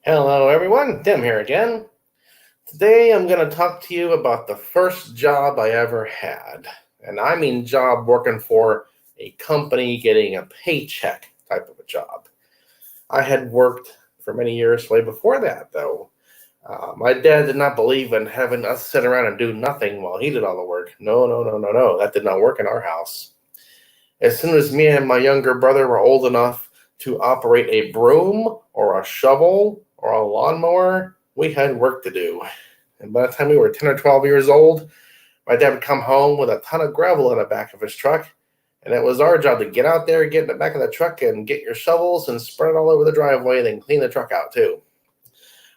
Hello everyone, Tim here again. Today I'm going to talk to you about the first job I ever had. And I mean job working for a company, getting a paycheck type of a job. I had worked for many years way before that though. My dad did not believe in having us sit around and do nothing while he did all the work. No. That did not work in our house. As soon as me and my younger brother were old enough to operate a broom or a shovel or a lawnmower, we had work to do. And by the time we were 10 or 12 years old, my dad would come home with a ton of gravel in the back of his truck. And it was our job to get out there, get in the back of the truck, and get your shovels and spread it all over the driveway, and then clean the truck out too.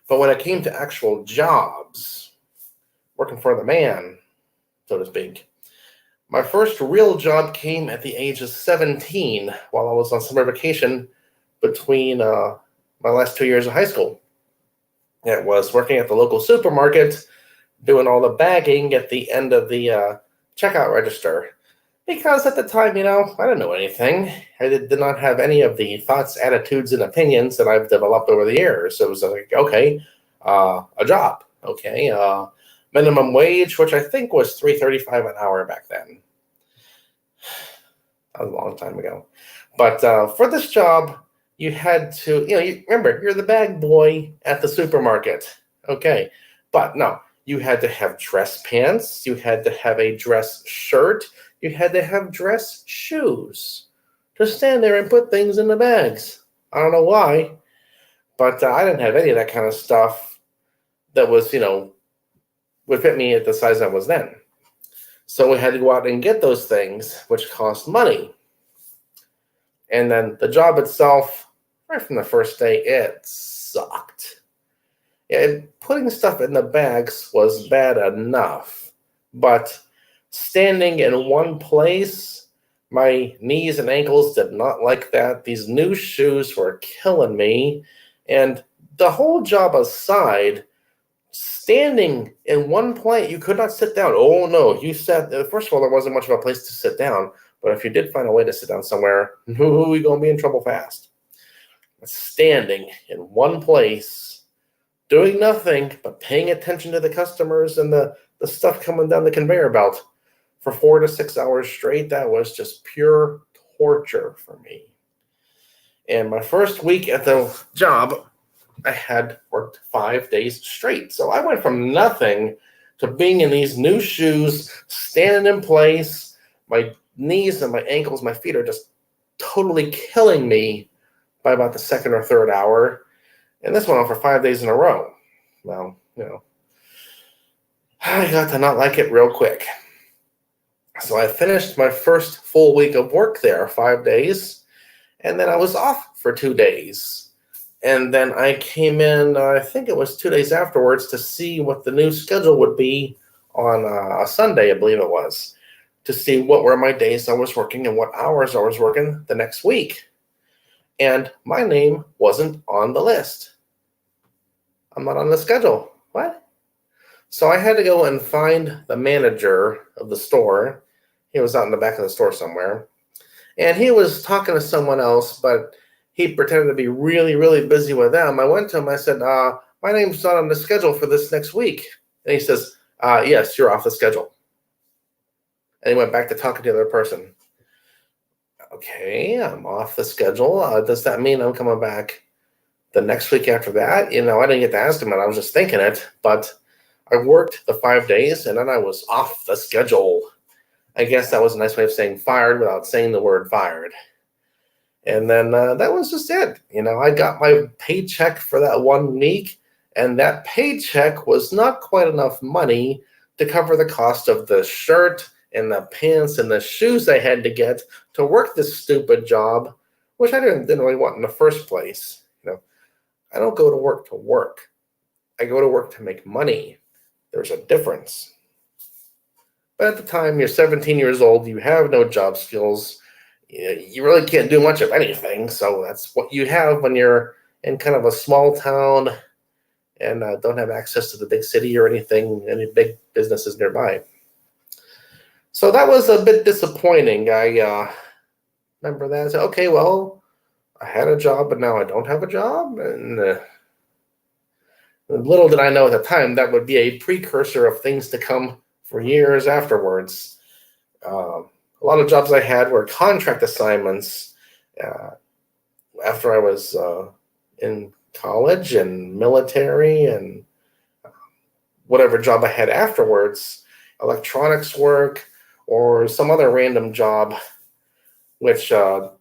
But when it came to actual jobs, working for the man, so to speak, my first real job came at the age of 17 while I was on summer vacation between my last 2 years of high school. It was working at the local supermarket, doing all the bagging at the end of the checkout register. Because at the time, I didn't know anything. I did not have any of the thoughts, attitudes, and opinions that I've developed over the years. So it was like, okay, a job. Okay, minimum wage, which I think was $3.35 an hour back then. That was a long time ago. But for this job, you had to, you remember, you're the bag boy at the supermarket. Okay, but no, you had to have dress pants, you had to have a dress shirt, you had to have dress shoes to stand there and put things in the bags. I don't know why, but I didn't have any of that kind of stuff that was, would fit me at the size I was then. So we had to go out and get those things, which cost money. And then the job itself, right from the first day, it sucked. Putting stuff in the bags was bad enough, but standing in one place, my knees and ankles did not like that. These new shoes were killing me. And the whole job aside, standing in one place, you could not sit down. Oh no, you sat. First of all, there wasn't much of a place to sit down. But if you did find a way to sit down somewhere, you're going to be in trouble fast. Standing in one place, doing nothing but paying attention to the customers and the stuff coming down the conveyor belt for 4 to 6 hours straight, that was just pure torture for me. And my first week at the job, I had worked 5 days straight. So I went from nothing to being in these new shoes, standing in place. My knees and my ankles, my feet are just totally killing me by about the second or third hour. And this went on for 5 days in a row. Well, I got to not like it real quick. So I finished my first full week of work there, 5 days, and then I was off for 2 days. And then I came in, I think it was 2 days afterwards, to see what the new schedule would be on a Sunday, I believe it was, to see what were my days I was working and what hours I was working the next week. And my name wasn't on the list. I'm not on the schedule. What? So I had to go and find the manager of the store. He was out in the back of the store somewhere. And he was talking to someone else, but he pretended to be really, really busy with them. I went to him, I said, my name's not on the schedule for this next week. And he says, yes, you're off the schedule. And he went back to talking to the other person. Okay, I'm off the schedule. Does that mean I'm coming back the next week after that? I didn't get to ask him, and I was just thinking it. But I worked the 5 days, and then I was off the schedule. I guess that was a nice way of saying fired without saying the word fired. And then that was just it. I got my paycheck for that 1 week, and that paycheck was not quite enough money to cover the cost of the shirt and the pants and the shoes I had to get to work this stupid job, which I didn't really want in the first place. I don't go to work. I go to work to make money. There's a difference. But at the time, you're 17 years old, you have no job skills, you really can't do much of anything, so that's what you have when you're in kind of a small town and don't have access to the big city or anything, any big businesses nearby. So that was a bit disappointing. I remember that. I said, okay, well, I had a job, but now I don't have a job. And Little did I know at the time that would be a precursor of things to come for years afterwards. A lot of jobs I had were contract assignments after I was in college and military and whatever job I had afterwards, electronics work or some other random job, which that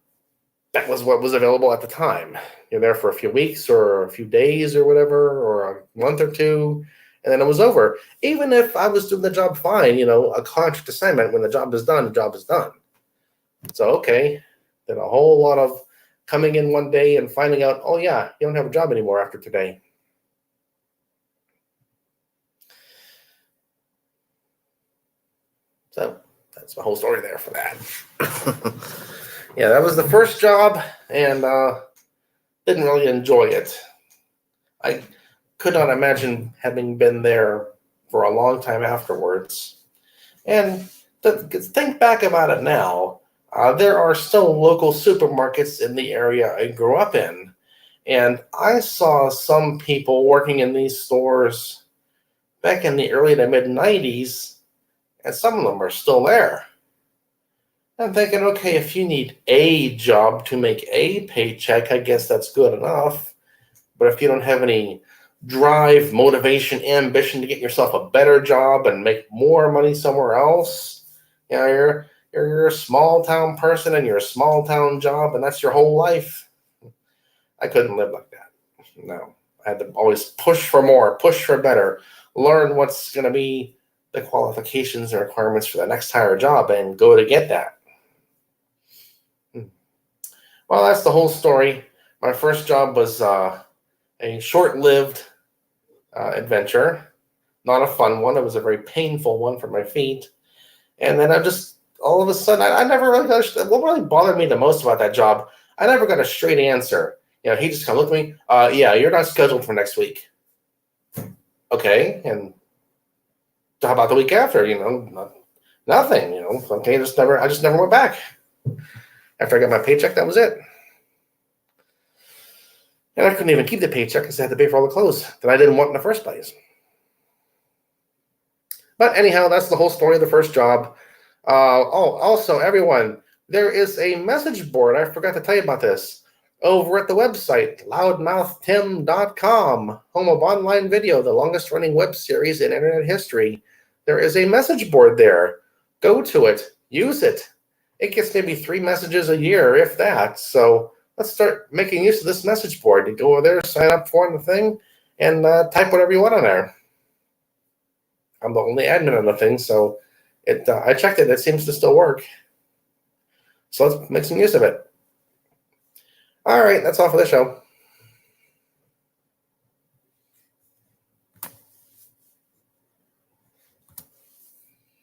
was what was available at the time. You're there for a few weeks or a few days or whatever, or a month or two, and then it was over. Even if I was doing the job fine, a contract assignment, when the job is done, the job is done. So, okay, then a whole lot of coming in one day and finding out, oh yeah, you don't have a job anymore after today. So that's my whole story there for that. Yeah, that was the first job, and didn't really enjoy it. I could not imagine having been there for a long time afterwards. And to think back about it now, there are still local supermarkets in the area I grew up in. And I saw some people working in these stores back in the early to mid 90s, and some of them are still there. I'm thinking, okay, if you need a job to make a paycheck, I guess that's good enough. But if you don't have any drive, motivation, ambition to get yourself a better job and make more money somewhere else, you're a small town person and you're a small town job and that's your whole life. I couldn't live like that. No, I had to always push for more, push for better, learn what's going to be the qualifications and requirements for the next higher job and go to get that. Well, that's the whole story. My first job was a short-lived adventure, not a fun one. It was a very painful one for my feet. And then all of a sudden, I never really understood. What really bothered me the most about that job, I never got a straight answer. He just kind of looked at me, yeah, you're not scheduled for next week. Okay, and how about the week after? Nothing, okay, I just never went back. After I got my paycheck, that was it. And I couldn't even keep the paycheck because I had to pay for all the clothes that I didn't want in the first place. But anyhow, that's the whole story of the first job. Also, everyone, there is a message board. I forgot to tell you about this. Over at the website, LoudMouthTim.com, home of online video, the longest running web series in internet history. There is a message board there. Go to it. Use it. It gets maybe 3 messages a year, if that. So let's start making use of this message board. You go over there, sign up for the thing, and type whatever you want on there. I'm the only admin on the thing, so I checked it. It seems to still work. So let's make some use of it. All right, that's all for the show.